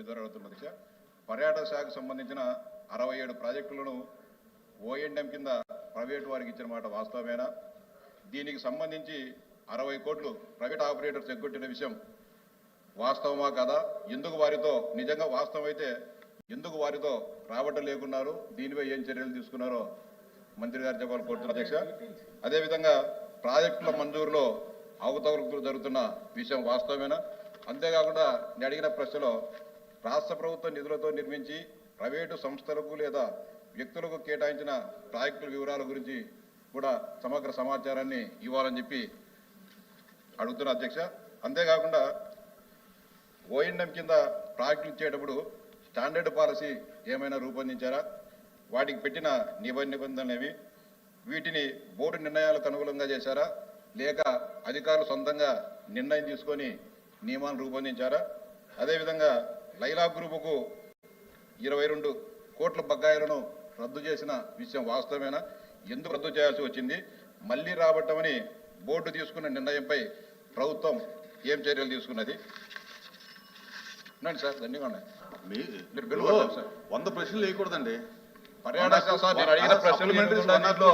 అధ్యక్ష, పర్యాటక శాఖకు సంబంధించిన 67 ప్రాజెక్టులను ఓఎండ్ఎం కింద ప్రైవేటు వారికి ఇచ్చిన మాట వాస్తవమేనా? దీనికి సంబంధించి 60 కోట్లు ప్రైవేట్ ఆపరేటర్స్ ఎగ్గొట్టిన విషయం వాస్తవమా కాదా? ఎందుకు వారితో నిజంగా వాస్తవం అయితే ఎందుకు వారితో రాబట్ట లేకున్నారు? దీనిపై ఏం చర్యలు తీసుకున్నారో మంత్రి గారు చెప్పాలని కోరుతున్నారు అధ్యక్ష. అదేవిధంగా ప్రాజెక్టుల మంజూరులో అవకతవకలు జరుగుతున్న విషయం వాస్తవమేనా? అంతేకాకుండా నేను అడిగిన ప్రశ్నలో రాష్ట్ర ప్రభుత్వ నిధులతో నిర్మించి ప్రైవేటు సంస్థలకు లేదా వ్యక్తులకు కేటాయించిన ప్రాజెక్టుల వివరాల గురించి కూడా సమగ్ర సమాచారాన్ని ఇవ్వాలని చెప్పి అడుగుతున్న అధ్యక్ష. అంతేకాకుండా ఓఎండ్ఎం కింద ప్రాజెక్టులు ఇచ్చేటప్పుడు స్టాండర్డ్ పాలసీ ఏమైనా రూపొందించారా? వాటికి పెట్టిన నిబంధనలు ఏవి? వీటిని బోర్డు నిర్ణయాలకు అనుగుణంగా చేశారా, లేక అధికారులు సొంతంగా నిర్ణయం తీసుకొని నియమాలు రూపొందించారా? అదేవిధంగా లైలా గ్రూపుకు 22 కోట్ల బకాయిలను రద్దు చేసిన విషయం వాస్తవమేనా? ఎందుకు రద్దు చేయాల్సి వచ్చింది? మళ్లీ రాబట్టమని బోర్డు తీసుకున్న నిర్ణయంపై ప్రభుత్వం ఏం చర్యలు తీసుకున్నది? సార్ ధన్యవాదాలు. మీరు బిల్లు సార్ 100 ప్రశ్నలు వేయకూడదండి. పర్యాటక సార్ నేను అడిగిన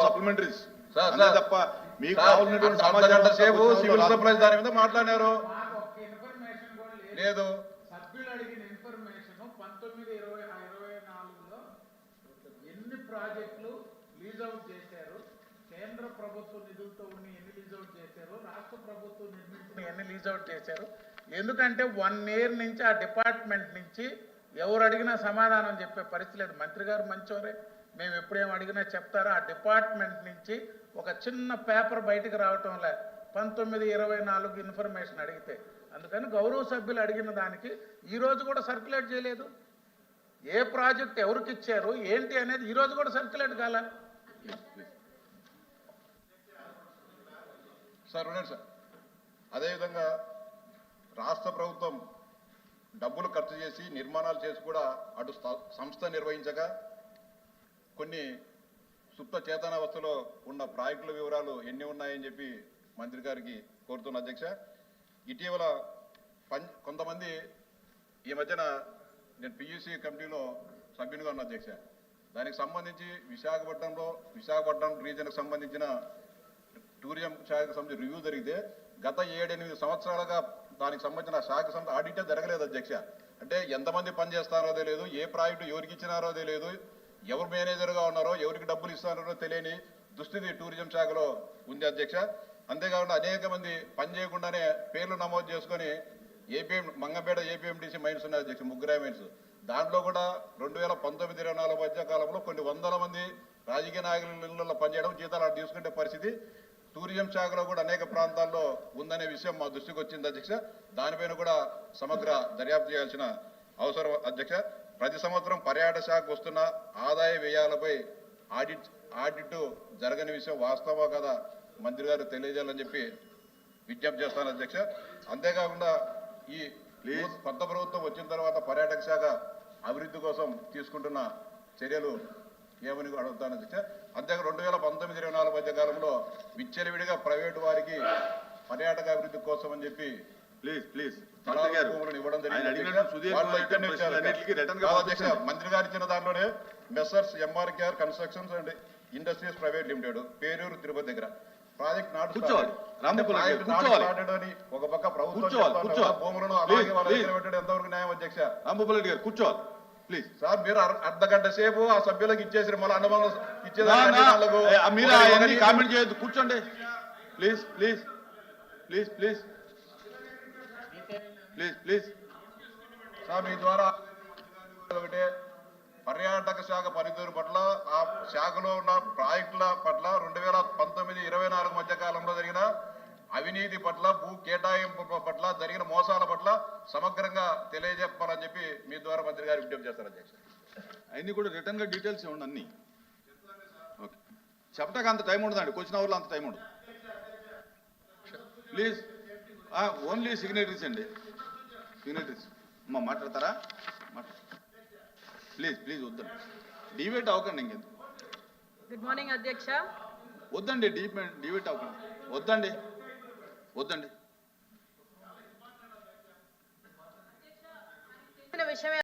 సప్లిమెంటరీస్ తప్ప మీకు కావాల్సినటువంటి సమాచారం సేపు సివిల్ సప్లైస్ దాని మీద మాట్లాడారు లేదు. సభ్యులు అడిగిన ఇన్ఫర్మేషన్ 19-20-24లో ఎన్ని ప్రాజెక్టులు లీజ్ అవుట్ చేశారు, కేంద్ర ప్రభుత్వ నిధులతో ఉన్న ఎన్ని లీజ్ అవుట్ చేశారు, రాష్ట్ర ప్రభుత్వం నిర్మించిన ఎన్ని లీజ్ అవుట్ చేశారు. ఎందుకంటే 1 ఇయర్ నుంచి ఆ డిపార్ట్మెంట్ నుంచి ఎవరు అడిగినా సమాధానం చెప్పే పరిస్థితి లేదు. మంత్రి గారు మంచోరే, మేము ఎప్పుడేం అడిగినా చెప్తారో. ఆ డిపార్ట్మెంట్ నుంచి ఒక చిన్న పేపర్ బయటకు రావటం లేదు 19-24 ఇన్ఫర్మేషన్ అడిగితే. అందుకని గౌరవ సభ్యులు అడిగిన దానికి ఈరోజు కూడా సర్క్యులేట్ చేయలేదు. ఏ ప్రాజెక్ట్ ఎవరికి ఇచ్చారు ఏంటి అనేది ఈరోజు కూడా సర్క్యులేట్ కాల. సార్ ఉండండి సార్. అదేవిధంగా రాష్ట్ర ప్రభుత్వం డబ్బులు ఖర్చు చేసి నిర్మాణాలు చేసి కూడా అటు సంస్థ నిర్వహించగా కొన్ని సుప్త చేతనావస్థలో ఉన్న ప్రాజెక్టుల వివరాలు ఎన్ని ఉన్నాయని చెప్పి మంత్రి గారికి కోరుతున్న అధ్యక్ష. ఇటీవల కొంతమంది ఈ మధ్యన నేను పియూసీ కమిటీలో సభ్యునిగా ఉన్న అధ్యక్ష. దానికి సంబంధించి విశాఖపట్నం రీజన్కి సంబంధించిన టూరిజం శాఖకు సంబంధించి రివ్యూ జరిగితే గత 7-8 సంవత్సరాలుగా దానికి సంబంధించిన శాఖ సంబంధించిన ఆడిటే జరగలేదు అధ్యక్ష. అంటే ఎంతమంది పనిచేస్తారో తెలియదు, ఏ ప్రాజెక్టు ఎవరికి ఇచ్చినారో తెలియదు, ఎవరు మేనేజర్గా ఉన్నారో ఎవరికి డబ్బులు ఇస్తున్నారో తెలియని దుస్థితి టూరిజం శాఖలో ఉంది అధ్యక్ష. అంతేకాకుండా అనేక మంది పని చేయకుండానే పేర్లు నమోదు చేసుకొని మంగంపేట ఏపీఎండిసి మైన్స్ ఉన్నాయి అధ్యక్ష, 3 మైన్స్. దాంట్లో కూడా 2019-24 మధ్య కాలంలో కొన్ని వందల మంది రాజకీయ నాయకుల పనిచేయడం, జీతాలు అటు తీసుకునే పరిస్థితి టూరిజం శాఖలో కూడా అనేక ప్రాంతాల్లో ఉందనే విషయం మా దృష్టికి వచ్చింది అధ్యక్ష. దానిపైన కూడా సమగ్ర దర్యాప్తు చేయాల్సిన అవసరం అధ్యక్ష. ప్రతి సంవత్సరం పర్యాటక శాఖకు వస్తున్న ఆదాయ వ్యయాలపై ఆడిట్ జరగని విషయం వాస్తవా కదా మంత్రి గారు తెలియజేయాలని చెప్పి విజ్ఞప్తి చేస్తాను అధ్యక్ష. అంతేకాకుండా ఈ కొత్త ప్రభుత్వం వచ్చిన తర్వాత పర్యాటక శాఖ అభివృద్ధి కోసం తీసుకుంటున్న చర్యలు ఏమని అడుగుతాను అధ్యక్ష. అంతేకాదు 2019-24 మధ్య కాలంలో విచ్చలవిడిగా ప్రైవేటు వారికి పర్యాటక అభివృద్ధి కోసం అని చెప్పి ఇవ్వడం జరిగింది. మంత్రి గారు ఇచ్చిన దాంట్లోనే Messrs MRKR constructions and industries private limited Peruru Tirupati దగ్గర ప్రాజెక్ట్ నాడు ఒక పక్క ప్రభుత్వం భూములను అలాగే వాళ్ళ ఎంతవరకు న్యాయం అధ్యక్ష? రాంభూపాల్ గారు కూర్చోవాలి ప్లీజ్. సార్ మీరు అర్ధగంట సేపు ఆ సభ్యులకు ఇచ్చేసి మళ్ళీ అనుమానం ఇచ్చేది కామెంట్ చేయొద్దు, కూర్చోండి please please please please please please. Sir మీ ద్వారా ఒకటే పర్యాటక శాఖ పనితీరు పట్ల, ఆ శాఖలో ఉన్న ప్రాజెక్టుల పట్ల 2019-24 మధ్య కాలంలో జరిగిన అవినీతి పట్ల, భూ కేటాయింపు పట్ల జరిగిన మోసాల పట్ల సమగ్రంగా తెలియజెప్పాలని చెప్పి మీ ద్వారా మంత్రి గారు విజ్ఞప్తి చేస్తారు అధ్యక్ష. అన్ని కూడా రిటర్న్ గా డీటెయిల్స్ ఇవ్వండి అన్ని. ఓకే, చెప్పడానికి అంత టైం ఉండదండి, క్వశ్చన్ అవర్లో అంత టైం ఉండదు. ప్లీజ్ ఓన్లీ సిగ్నేటరీస్ అండి, సిగ్నేటరీస్. అమ్మా మాట్లాడతారా? ప్లీజ్ ప్లీజ్ వద్దండి, డిబేట్ అవ్వకండి. ఇంకెందుకు? గుడ్ మార్నింగ్ అధ్యక్ష. వద్దండి, డిబేట్ అవ్వకండి, వద్దండి వద్దండి. విషయం